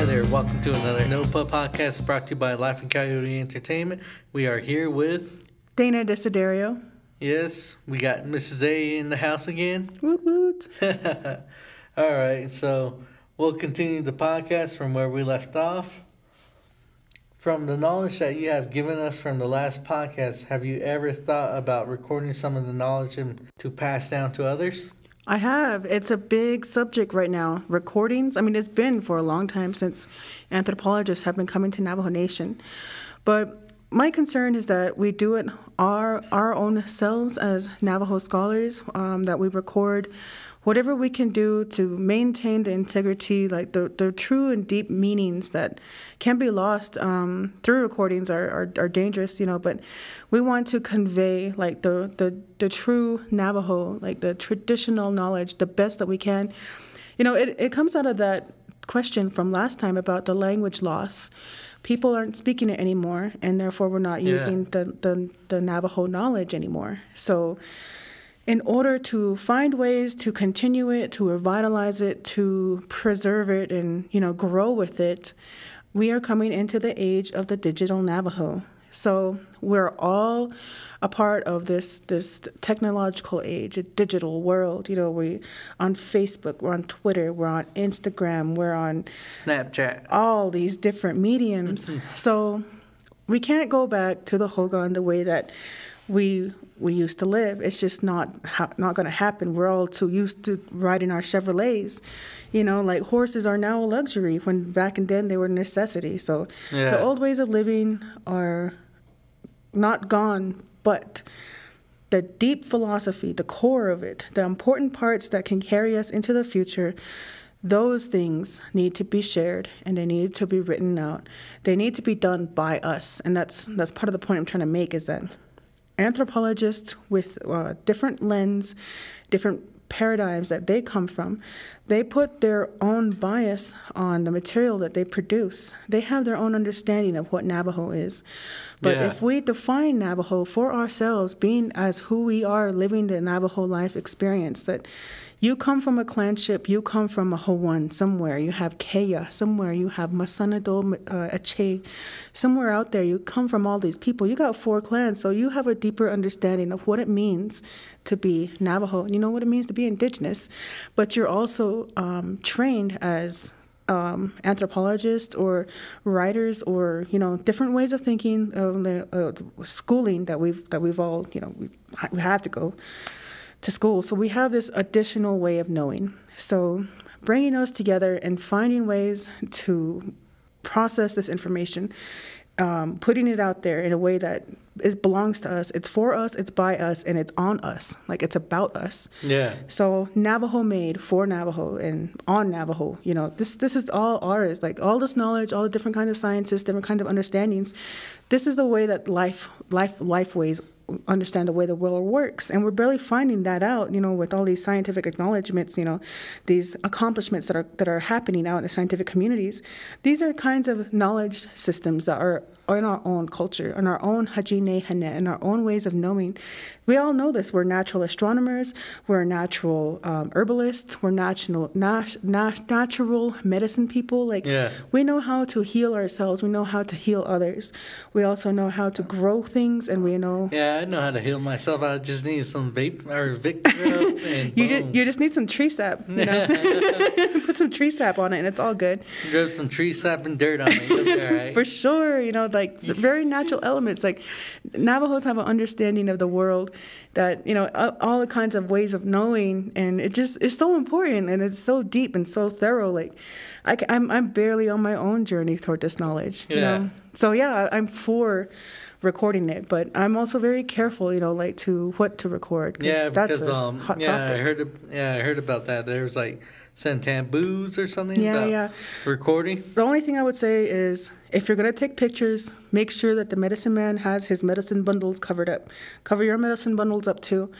Hi there, welcome to another NOPaw podcast brought to you by Laughing Coyote Entertainment. We are here with Dana Desiderio. Yes, we got Mrs. A in the house again. Woot woot. All right, so we'll continue the podcast from where we left off. From the knowledge that you have given us from the last podcast, have you ever thought about recording some of the knowledge to pass down to others? I have. It's a big subject right now. Recordings. I mean, it's been for a long time since anthropologists have been coming to Navajo Nation. But my concern is that we do it our own selves as Navajo scholars, that we record whatever we can do to maintain the integrity, like the true and deep meanings that can be lost through recordings are dangerous, but we want to convey like the true Navajo, like the traditional knowledge, the best that we can. It comes out of that question from last time about the language loss. People aren't speaking it anymore, and therefore we're not using the Navajo knowledge anymore. So in order to find ways to continue it, to revitalize it, to preserve it, and, grow with it, we are coming into the age of the digital Navajo. So we're all a part of this technological age, a digital world. We're on Facebook, we're on Twitter, we're on Instagram, we're on Snapchat, all these different mediums. So we can't go back to the Hogan the way that we used to live. It's just not going to happen. We're all too used to riding our Chevrolets. Like horses are now a luxury when back in then they were a necessity. So the old ways of living are not gone, but the deep philosophy, the core of it, the important parts that can carry us into the future, those things need to be shared and they need to be written out. They need to be done by us. And that's part of the point I'm trying to make, is that anthropologists with different lens, different paradigms that they come from, they put their own bias on the material that they produce. They have their own understanding of what Navajo is. But if we define Navajo for ourselves, being as who we are, living the Navajo life experience, that you come from a clanship, you come from a Hawan somewhere, you have Keya somewhere, you have Masanado, Ache, somewhere out there, you come from all these people. You got 4 clans, so you have a deeper understanding of what it means to be Navajo. You know what it means to be indigenous, but you're also trained as anthropologists or writers, or different ways of thinking, schooling that we've all we have to go to school. So we have this additional way of knowing. So bringing us together and finding ways to process this information, putting it out there in a way that belongs to us. It's for us, it's by us, and it's on us. Like, it's about us. Yeah. So Navajo made for Navajo and on Navajo. This is all ours. Like, all this knowledge, all the different kinds of sciences, different kind of understandings. This is the way that life ways understand the way the world works, and we're barely finding that out, with all these scientific acknowledgments, these accomplishments that are happening out in the scientific communities. These are kinds of knowledge systems that are in our own culture, in our own hajine hane, in our own ways of knowing. We all know this. We're natural astronomers, we're natural herbalists, we're natural medicine people. We know how to heal ourselves, we know how to heal others. We also know how to grow things, and we know... Yeah, I know how to heal myself. I just need some vape or Victor and you just need some tree sap, Put some tree sap on it, and it's all good. Rub some tree sap and dirt on it. You'll be all right. For sure, very natural elements. Like, Navajos have an understanding of the world that, all the kinds of ways of knowing, and it just is so important, and it's so deep and so thorough. Like, I'm barely on my own journey toward this knowledge. So I'm for recording it, but I'm also very careful, to what to record. That's a hot topic. I heard about that. There's Santamboos or something about recording. The only thing I would say is, if you're going to take pictures, make sure that the medicine man has his medicine bundles covered up. Cover your medicine bundles up too.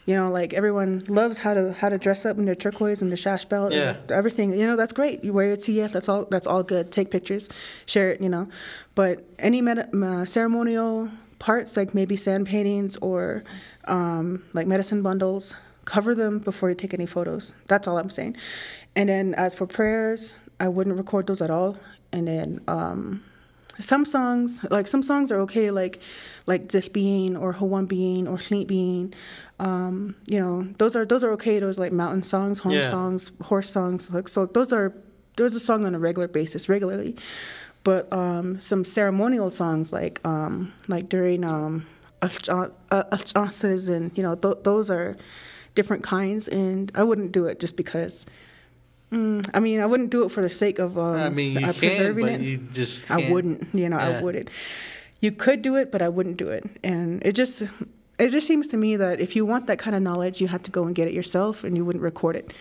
Everyone loves how to dress up in their turquoise and the shash belt and everything. That's great. You wear your TF, that's all good. Take pictures, share it, But any ceremonial parts, like maybe sand paintings or like medicine bundles, cover them before you take any photos. That's all I'm saying. And then as for prayers, I wouldn't record those at all. And then some songs are okay, like Dich Bean or Hawaan Bean or Sleep Bean. Those are okay. Those like mountain songs, home songs, horse songs. Like, so those are songs on a regular basis, regularly. But some ceremonial songs like during chances, and those are different kinds, and I wouldn't do it just because. I wouldn't do it for the sake of preserving it. You just can't. I wouldn't. I wouldn't. You could do it, but I wouldn't do it. And it just seems to me that if you want that kind of knowledge, you have to go and get it yourself, and you wouldn't record it.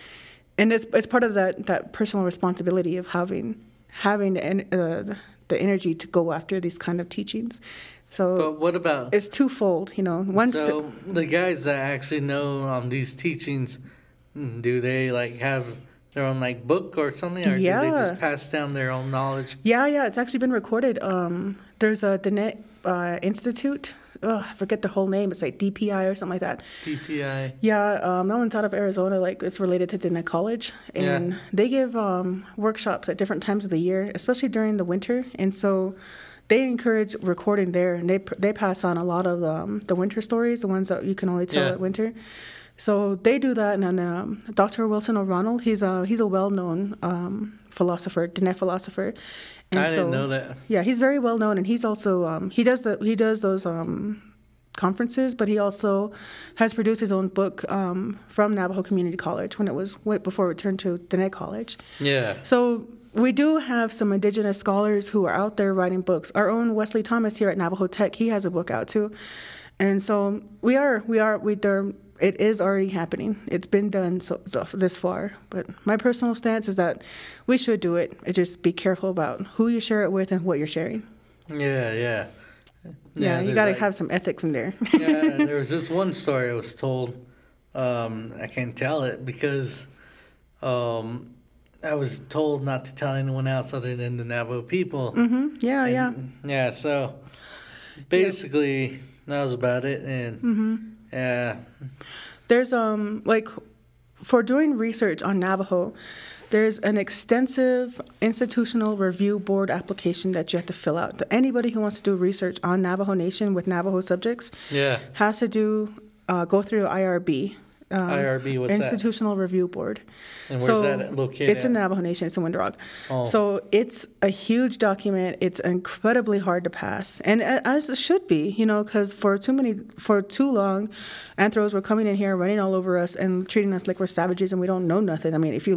And it's part of that personal responsibility of having the energy to go after these kind of teachings. So, but what about? It's twofold, So the guys that actually know these teachings, do they like have their own like book or something, or do they just pass down their own knowledge? Yeah, it's actually been recorded. There's a Dana Institute. I forget the whole name. It's like DPI or something like that. DPI. Yeah, that one's out of Arizona. Like, it's related to Dana College, and they give workshops at different times of the year, especially during the winter. And so they encourage recording there, and they pass on a lot of the winter stories, the ones that you can only tell at winter. So they do that, and then Dr. Wilson O'Ronald, he's a well-known philosopher, Dene philosopher. And I didn't know that. Yeah, he's very well known, and he's also he does those conferences, but he also has produced his own book from Navajo Community College when it was before it turned to Dene College. Yeah. So we do have some indigenous scholars who are out there writing books. Our own Wesley Thomas here at Navajo Tech, he has a book out too, and so it is already happening. It's been done this far. But my personal stance is that we should do it. Just be careful about who you share it with and what you're sharing. Yeah, you got to have some ethics in there. Yeah, there was this one story I was told. I can't tell it because I was told not to tell anyone else other than the Navajo people. Mm-hmm. Yeah, so basically that was about it. And yeah. There's for doing research on Navajo, there's an extensive institutional review board application that you have to fill out. Anybody who wants to do research on Navajo Nation with Navajo subjects has to go through IRB. IRB, what's Institutional Review Board. And where's that located? It's in Navajo Nation. It's in Windrock. Oh. So it's a huge document. It's incredibly hard to pass, and as it should be, because for too long, anthros were coming in here, running all over us, and treating us like we're savages and we don't know nothing. I mean, if you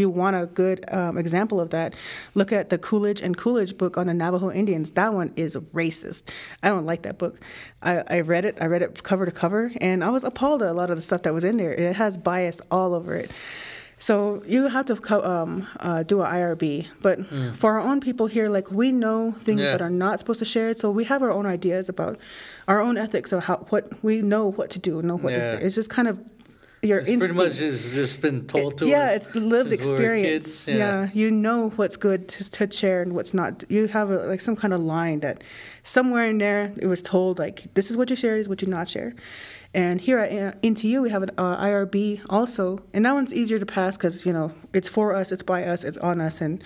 want a good example of that, look at the Coolidge and Coolidge book on the Navajo Indians. That one is racist. I don't like that book. I read it. I read it cover to cover, and I was appalled at a lot of the stuff that was in there. It has bias all over it. So you have to do an IRB. But for our own people here, like, we know things that are not supposed to share. So we have our own ideas about our own ethics of what we know what to do, know what to say. It's just kind of your instinct. Pretty much just been told to us. Yeah, it's lived experience. Yeah, you know what's good to share and what's not. You have some kind of line that somewhere in there it was told, like, this is what you share, this is what you not share. And here at NTU, we have an IRB also, and that one's easier to pass because it's for us, it's by us, it's on us, and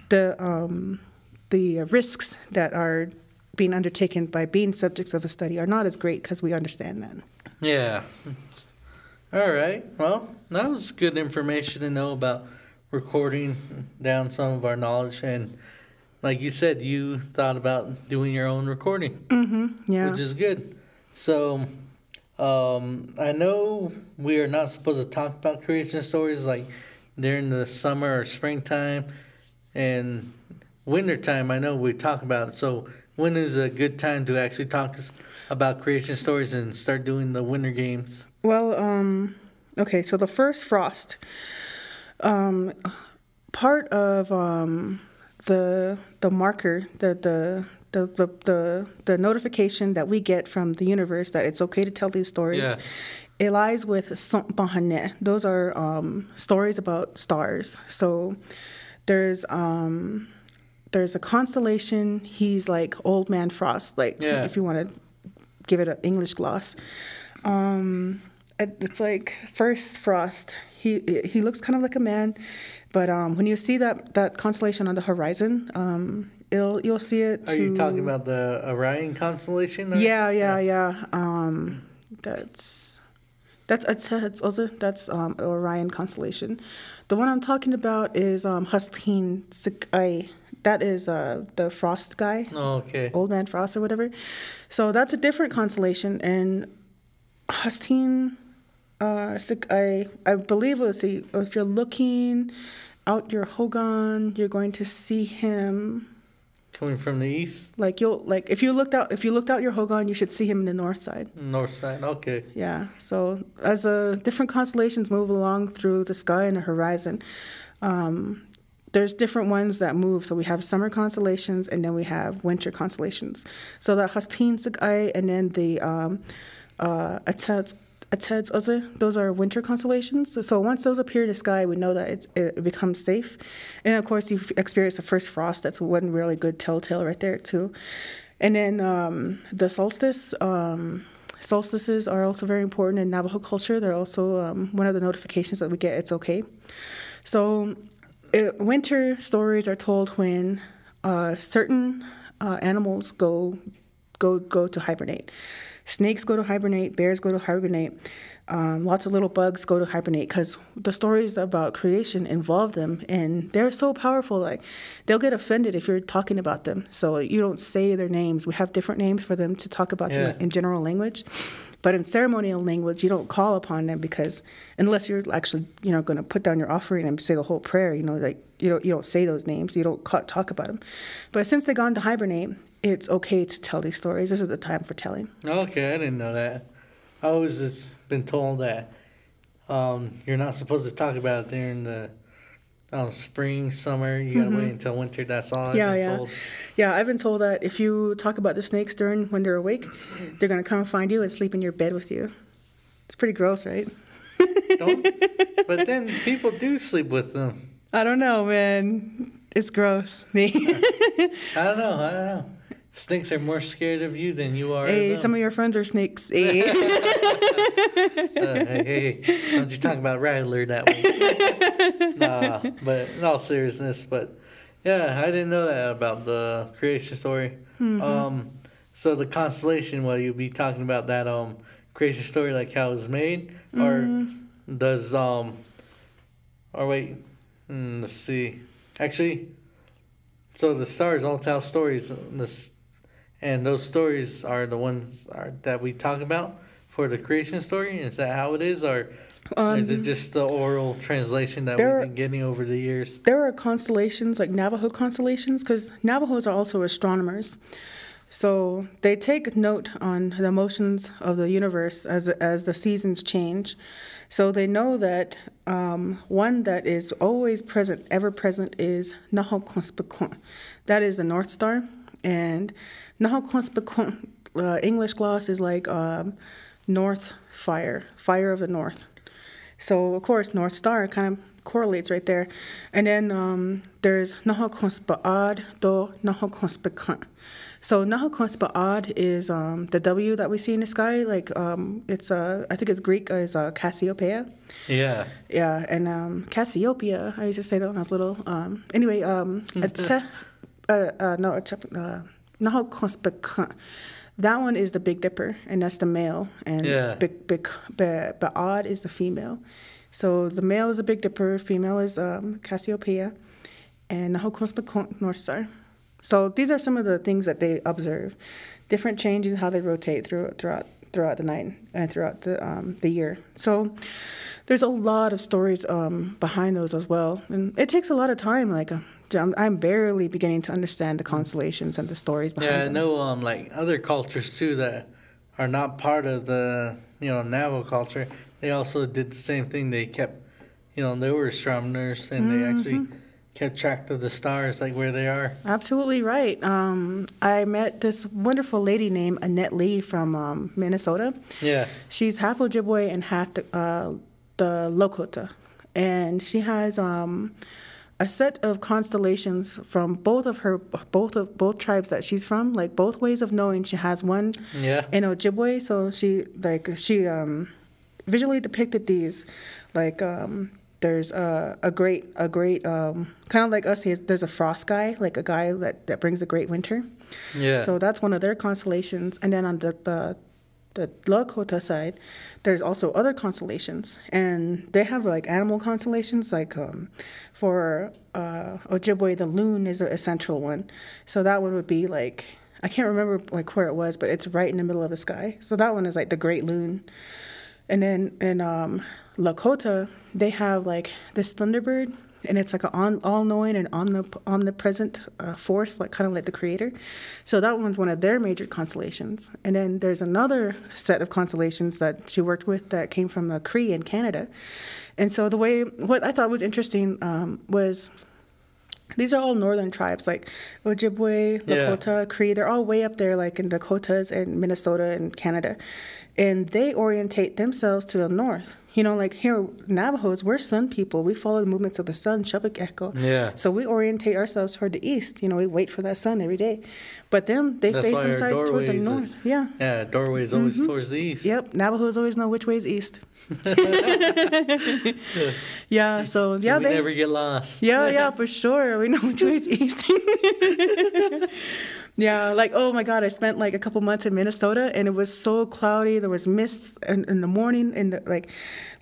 the risks that are being undertaken by being subjects of a study are not as great because we understand that. Yeah. All right. Well, that was good information to know about recording down some of our knowledge, and like you said, you thought about doing your own recording. Mm-hmm. Yeah. Which is good. So. I know we are not supposed to talk about creation stories like during the summer or springtime, and wintertime I know we talk about it. So when is a good time to actually talk about creation stories and start doing the winter games? Well, okay, so the first frost, part of the marker, the notification that we get from the universe that it's okay to tell these stories, it lies with Sompahane. Those are stories about stars. So there's a constellation. He's like Old Man Frost, if you want to give it an English gloss. it's like first frost. He looks kind of like a man, but when you see that constellation on the horizon, you'll see it. Are you talking about the Orion constellation? Yeah. That's also Orion constellation. The one I'm talking about is Husteen Sikai. That is the Frost guy. Oh, okay. Old Man Frost or whatever. So that's a different constellation, and Husteen Sikai, I believe, if you're looking out your Hogan, you're going to see him. Coming from the east? If you looked out your Hogan, you should see him in the north side. North side, okay. Yeah. So as different constellations move along through the sky and the horizon, there's different ones that move. So we have summer constellations, and then we have winter constellations. So the Husteen Sikai and then the Ateds also, those are winter constellations. So once those appear in the sky, we know that it becomes safe. And of course, you experience the first frost. That's one really good telltale right there too. And then the solstices are also very important in Navajo culture. They're also one of the notifications that we get. It's okay. So winter stories are told when certain animals go to hibernate. Snakes go to hibernate, bears go to hibernate, lots of little bugs go to hibernate because the stories about creation involve them, and they're so powerful. Like, they'll get offended if you're talking about them. So you don't say their names. We have different names for them to talk about them in general language. But in ceremonial language, you don't call upon them because unless you're actually, going to put down your offering and say the whole prayer, you don't say those names. You don't talk about them. But since they've gone to hibernate, it's okay to tell these stories. This is the time for telling. Okay, I didn't know that. I always just been told that you're not supposed to talk about it during the spring, summer. You gotta wait until winter. That's all I've been told. Yeah, I've been told that if you talk about the snakes when they're awake, they're gonna come find you and sleep in your bed with you. It's pretty gross, right? But then people do sleep with them. I don't know, man. It's gross. I don't know. Snakes are more scared of you than you are of them. Some of your friends are snakes. Hey, don't you talk about Rattler that way. Nah, but in all seriousness, yeah, I didn't know that about the creation story. Mm-hmm. So the constellation, will you be talking about that creation story, like how it was made? Or does, let's see. Actually, so the stars all tell stories, and those stories are the ones that we talk about for the creation story. Is that how it is, or is it just the oral translation that we've been getting over the years? There are constellations, like Navajo constellations, because Navajos are also astronomers. So they take note on the motions of the universe as the seasons change. So they know that one that is always present, ever present, is Nahokonspequon. That is the North Star. And Nahokonspequon, English gloss is like North Fire, Fire of the North. So, of course, North Star kind of correlates right there. And then there's Nahokonspead do Nahokonspequon. So Nahokonspead is the W that we see in the sky. Like it's I think it's Greek is Cassiopeia. Yeah. Yeah, and Cassiopeia. I used to say that when I was little. Anyway, Nahokonspequon. That one is the Big Dipper, and that's the male, and Be'ad is the female. So the male is the Big Dipper, female is Cassiopeia, and Nahokonspequon, North Star. So these are some of the things that they observe. Different changes, how they rotate throughout the night and throughout the year. So there's a lot of stories behind those as well. And it takes a lot of time. Like I'm barely beginning to understand the constellations and the stories behind them. Yeah, I know like other cultures too that are not part of the Navajo culture. They also did the same thing. They kept, they were astronomers, and they actually kept track of the stars, like where they are. Absolutely right. I met this wonderful lady named Annette Lee from Minnesota. Yeah. She's half Ojibwe and half the Lakota. And she has a set of constellations from both tribes that she's from, like both ways of knowing. She has one in Ojibwe, so visually depicted these, like there's a great kind of like us. There's a frost guy, like a guy that brings the great winter. Yeah. So that's one of their constellations. And then on the Lakota side, there's also other constellations, and they have like animal constellations. Like for Ojibwe, the loon is a central one. So that one would be like, I can't remember like where it was, but it's right in the middle of the sky. So that one is like the great loon. And then in Lakota, they have like this thunderbird, and it's like an all-knowing and omnipresent force, like kind of like the creator. So that one's one of their major constellations. And then there's another set of constellations that she worked with that came from the Cree in Canada. And so what I thought was interesting was these are all northern tribes, like Ojibwe, Lakota, Cree. They're all way up there, like in Dakotas and Minnesota and Canada. And they orientate themselves to the north. You know, like here, Navajos, we're sun people. We follow the movements of the sun, Shabak Echo. Yeah. So we orientate ourselves toward the east. You know, we wait for that sun every day. But them, they face themselves toward the north. Yeah, doorway is always towards the east. Yep, Navajos always know which way is east. Yeah, so we never get lost. Yeah, for sure. We know which way is east. Yeah, like, oh my God, I spent like a couple months in Minnesota, and it was so cloudy. There was mists in the morning, and like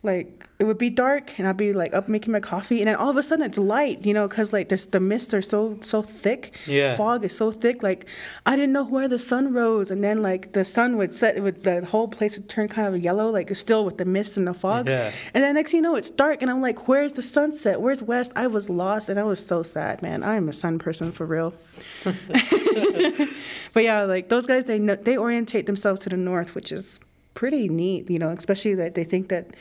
it would be dark, and I'd be like up making my coffee, and then all of a sudden it's light, you know, because like the mists are so thick. Yeah. Fog is so thick. Like I didn't know where the sun rose, and then like the sun would set, the whole place would turn kind of yellow, like still with the mist and the fogs. Yeah. And then next thing you know, it's dark, and I'm like, where's the sunset? Where's west? I was lost, and I was so sad, man. I'm a sun person for real. But yeah, like those guys, they orientate themselves to the north, which is pretty neat, you know, especially that they think that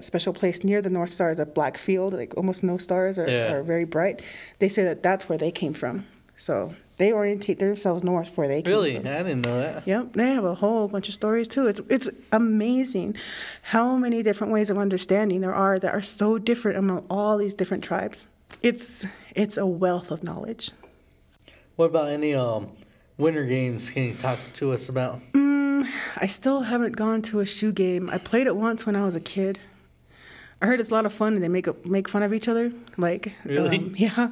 special place near the North Star is a black field, like almost no stars are very bright. They say that that's where they came from. So they orientate themselves north where they came from. Really? I didn't know that. Yep, they have a whole bunch of stories too. It's amazing how many different ways of understanding there are that are so different among all these different tribes. It's a wealth of knowledge. What about any winter games can you talk to us about? I still haven't gone to a shoe game. I played it once when I was a kid. I heard it's a lot of fun, and they make fun of each other. Like, really? Yeah.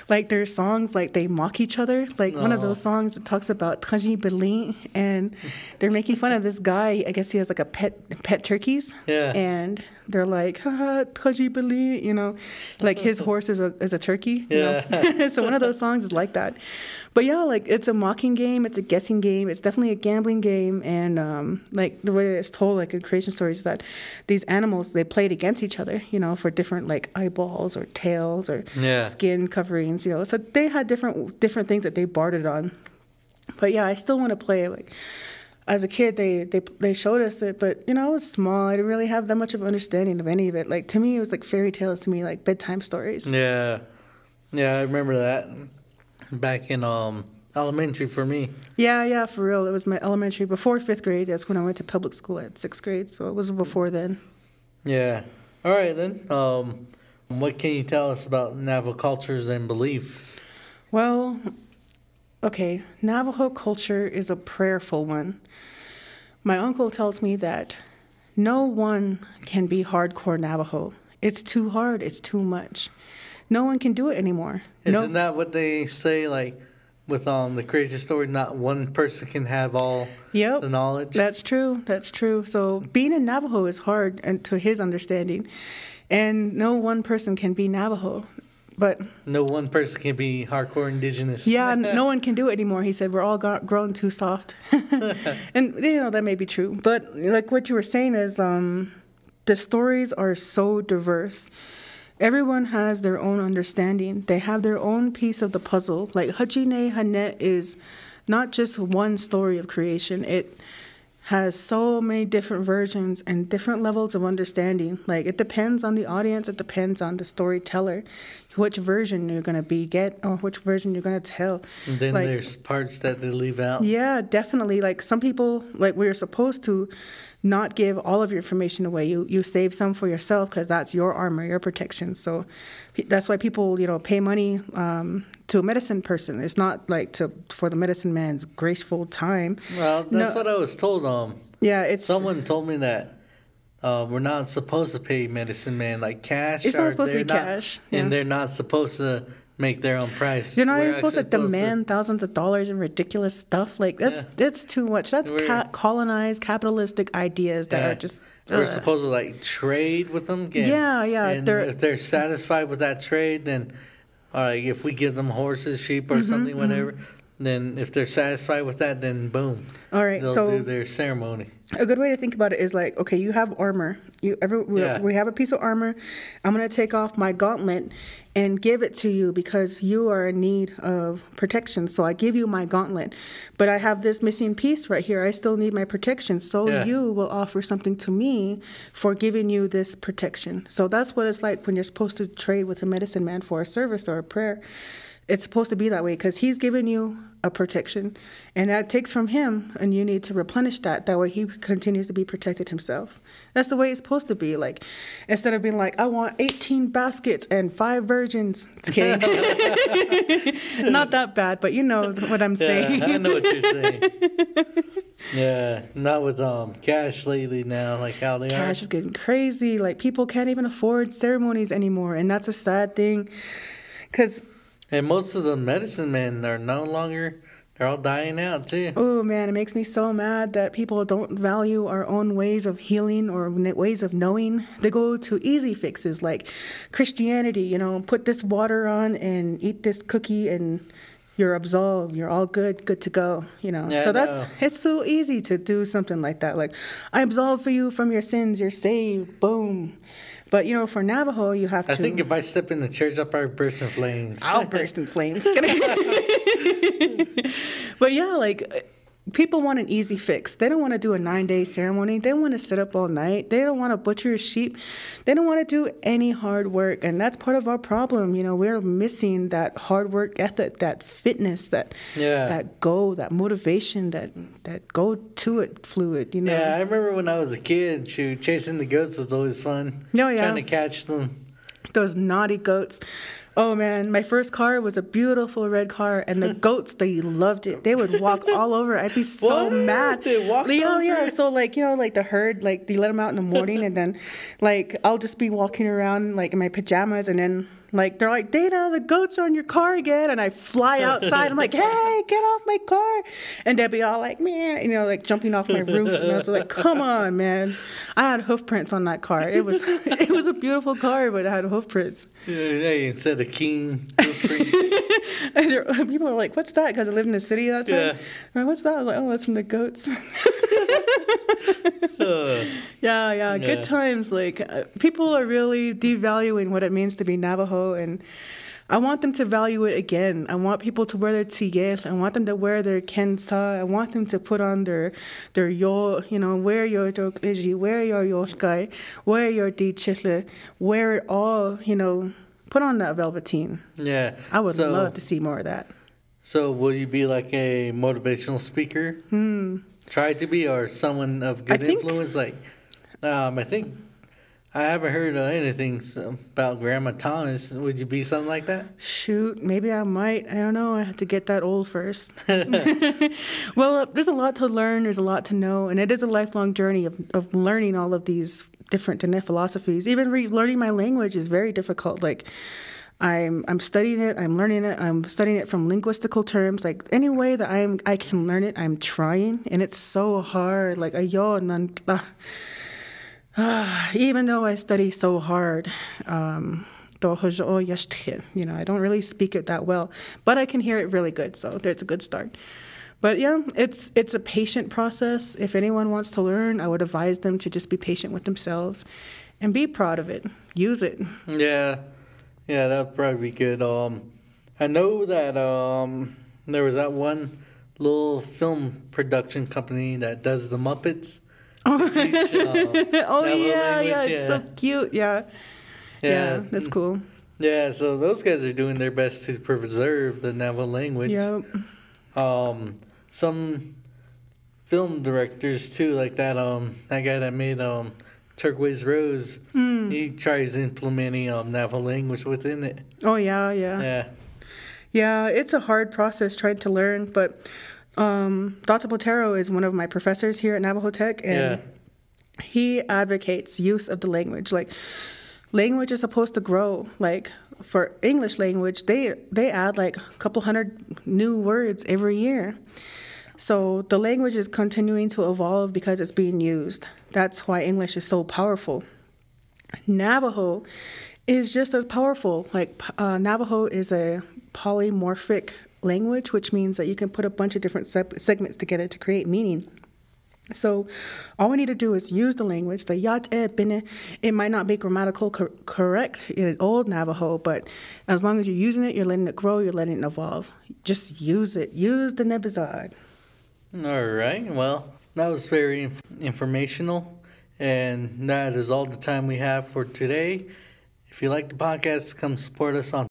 Like there's songs like they mock each other. Like one of those songs that talks about Taji Belin, and they're making fun of this guy. I guess he has like a pet turkeys. Yeah. And they're like, haha, Taji Belin, you know, like his horse is a turkey. Yeah. You know? So one of those songs is like that. But yeah, like it's a mocking game, it's a guessing game, it's definitely a gambling game, and like the way it's told, like in creation stories, that these animals, they played against each other, you know, for different like eyeballs or tails or skin coverings, you know. So they had different things that they bartered on. But yeah, I still want to play. Like as a kid, they showed us it, but you know, I was small. I didn't really have that much of understanding of any of it. Like to me, it was like fairy tales to me, like bedtime stories. Yeah, I remember that. Back in elementary for me. Yeah, for real. It was my elementary before 5th grade. That's when I went to public school at 6th grade, so it was before then. Yeah. All right then. What can you tell us about Navajo cultures and beliefs? Well, okay, Navajo culture is a prayerful one. My uncle tells me that no one can be hardcore Navajo. It's too hard. It's too much. No one can do it anymore. Isn't that what they say, like, with the crazy story, not one person can have all the knowledge? That's true. So being in Navajo is hard, and to his understanding. And no one person can be Navajo. But no one person can be hardcore indigenous. Yeah, no one can do it anymore. He said, we're all grown too soft. And, you know, that may be true. But like what you were saying is the stories are so diverse. Everyone has their own understanding. They have their own piece of the puzzle. Like Hajine Hanet is not just one story of creation. It has so many different versions and different levels of understanding. Like it depends on the audience. It depends on the storyteller, which version you're going to or which version you're going to tell. And then there's parts that they leave out. Yeah, definitely. Like some people, like we're supposed to not give all of your information away. You save some for yourself because that's your armor, your protection. So that's why people, you know, pay money to a medicine person. It's not like for the medicine man's graceful time. Well, that's what I was told. Yeah, someone told me that we're not supposed to pay medicine man like cash. It's not supposed to be cash. And they're not supposed to make their own price. You're not even supposed to demand thousands of dollars in ridiculous stuff. Like, that's too much. That's colonized, capitalistic ideas that are just... We're supposed to, like, trade with them. And if they're satisfied with that trade, then, all right, if we give them horses, sheep, or something, whatever, then if they're satisfied with that, then boom. All right, they'll do their ceremony. A good way to think about it is like, okay, you have armor. We have a piece of armor. I'm going to take off my gauntlet and give it to you because you are in need of protection. So I give you my gauntlet. But I have this missing piece right here. I still need my protection. So you will offer something to me for giving you this protection. So that's what it's like when you're supposed to trade with a medicine man for a service or a prayer. It's supposed to be that way because he's giving you a protection, and that takes from him, and you need to replenish that. That way he continues to be protected himself. That's the way it's supposed to be. Like, instead of being like, I want 18 baskets and 5 virgins. Just kidding. Not that bad, but you know what I'm saying. I know what you're saying. Yeah, not with cash lately now, like how they Cash is getting crazy. Like, people can't even afford ceremonies anymore, and that's a sad thing because... And most of the medicine men are no longer, they're all dying out too. Oh man, it makes me so mad that people don't value our own ways of healing or ways of knowing. They go to easy fixes like Christianity, put this water on and eat this cookie and you're absolved, you're all good to go, Yeah, so it's so easy to do something like that. Like, I absolve for you from your sins, you're saved, boom. But, for Navajo, you have to... I think if I step in the church, I'll probably burst in flames. I'll burst in flames. But yeah, like, people want an easy fix. They don't want to do a 9-day ceremony. They want to sit up all night. They don't want to butcher a sheep. They don't want to do any hard work. And that's part of our problem. We're missing that hard work ethic, that fitness, that goal, that motivation, that go to it fluid, Yeah, I remember when I was a kid, chasing the goats was always fun. Oh, yeah. Trying to catch them. Those naughty goats. Oh, man, my first car was a beautiful red car, and the goats, they loved it. They would walk all over. I'd be so mad. They walked over? Yeah. So, like, like the herd, like, they let them out in the morning, and then, like, I'll just be walking around, like, in my pajamas, and then, like, they're like, Dana, the goats are on your car again, and I fly outside. I'm like, hey, get off my car. And they'd be all like, man, like, jumping off my roof. And I was like, come on, man. I had hoof prints on that car. It was a beautiful car, but it had hoof prints. Yeah, instead of king hoof prints. People are like, what's that? Because I lived in the city that time. Yeah. Like, what's that? I was like, oh, that's from the goats. Yeah, good times. Like, people are really devaluing what it means to be Navajo, and I want them to value it again. I want people to wear their tzigel. I want them to wear their kensa. I want them to put on their yo, wear your dokleji, wear your yoshkai, wear your dichisle, wear it all, put on that velveteen. Yeah. I would love to see more of that. So will you be like a motivational speaker? Try to be, or someone of good influence? Like, I think I haven't heard anything about Grandma Thomas. Would you be something like that? Shoot, maybe I might. I don't know. I have to get that old first. Well, there's a lot to learn. There's a lot to know. And it is a lifelong journey of learning all of these different Dene philosophies. Even learning my language is very difficult. Like, I'm studying it. I'm learning it. I'm studying it from linguistical terms. Like, any way that I can learn it, I'm trying. And it's so hard. Like, even though I study so hard, I don't really speak it that well, but I can hear it really good, so it's a good start. But yeah, it's a patient process. If anyone wants to learn, I would advise them to just be patient with themselves and be proud of it. Use it. Yeah, that'd probably be good. I know that there was that one little film production company that does the Muppets. Teach, it's so cute. Yeah, that's cool. Yeah, so those guys are doing their best to preserve the Navajo language. Yep. Some film directors too, like that guy that made Turquoise Rose. He tries implementing Navajo language within it. Oh yeah. Yeah, it's a hard process trying to learn, but Dr. Botero is one of my professors here at Navajo Tech, and he advocates use of the language. Like, language is supposed to grow. Like, for English language, they add like a couple hundred new words every year. So the language is continuing to evolve because it's being used. That's why English is so powerful. Navajo is just as powerful. Like, Navajo is a polymorphic language, which means that you can put a bunch of different segments together to create meaning. So all we need to do is use the language. The yat e bine, it might not be grammatical correct in old Navajo, but as long as you're using it, you're letting it grow, you're letting it evolve. Just use it. Use the Nebazad. All right. Well, that was very informational, and that is all the time we have for today. If you like the podcast, come support us on